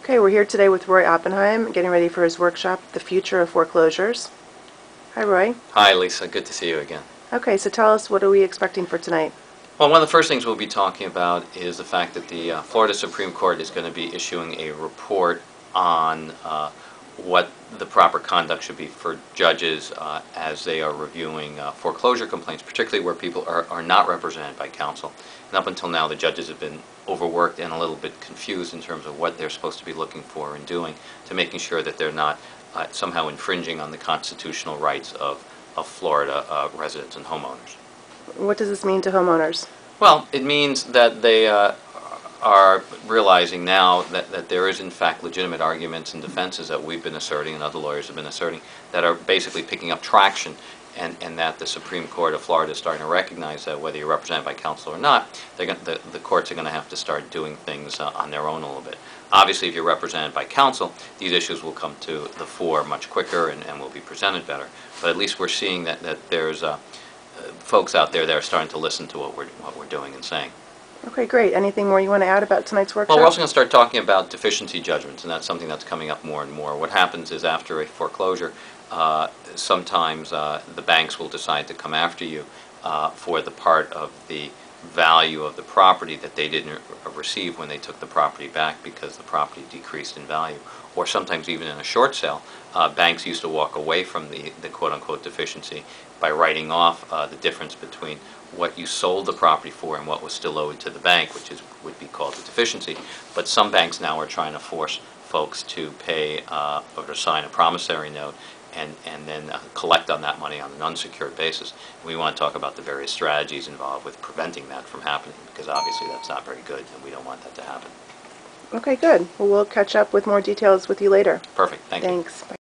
Okay, we're here today with Roy Oppenheim, getting ready for his workshop, The Future of Foreclosures. Hi, Roy. Hi, Lisa. Good to see you again. Okay, so tell us, what are we expecting for tonight? Well, one of the first things we'll be talking about is the fact that the Florida Supreme Court is going to be issuing a report on what the proper conduct should be for judges as they are reviewing foreclosure complaints, particularly where people are not represented by counsel. And up until now, the judges have been overworked and a little bit confused in terms of what they're supposed to be looking for and doing to making sure that they're not somehow infringing on the constitutional rights of Florida residents and homeowners. What does this mean to homeowners? Well, it means that they are realizing now that there is in fact legitimate arguments and defenses that we've been asserting and other lawyers have been asserting that are basically picking up traction, and that the Supreme Court of Florida is starting to recognize that whether you're represented by counsel or not, the courts are going to have to start doing things on their own a little bit. Obviously, if you're represented by counsel, these issues will come to the fore much quicker and will be presented better. But at least we're seeing that there's folks out there that are starting to listen to what we're doing and saying. Okay, great. Anything more you want to add about tonight's workshop? Well, we're also going to start talking about deficiency judgments, and that's something that's coming up more and more. What happens is after a foreclosure, sometimes the banks will decide to come after you for the part of the value of the property that they didn't receive when they took the property back because the property decreased in value. Or sometimes even in a short sale, banks used to walk away from the quote-unquote deficiency by writing off the difference between what you sold the property for and what was still owed to the bank, which would be called a deficiency. But some banks now are trying to force folks to pay or to sign a promissory note and then collect on that money on an unsecured basis. We want to talk about the various strategies involved with preventing that from happening, because obviously that's not very good and we don't want that to happen. Okay, good. Well, we'll catch up with more details with you later. Perfect. Thank you. Thanks. Bye.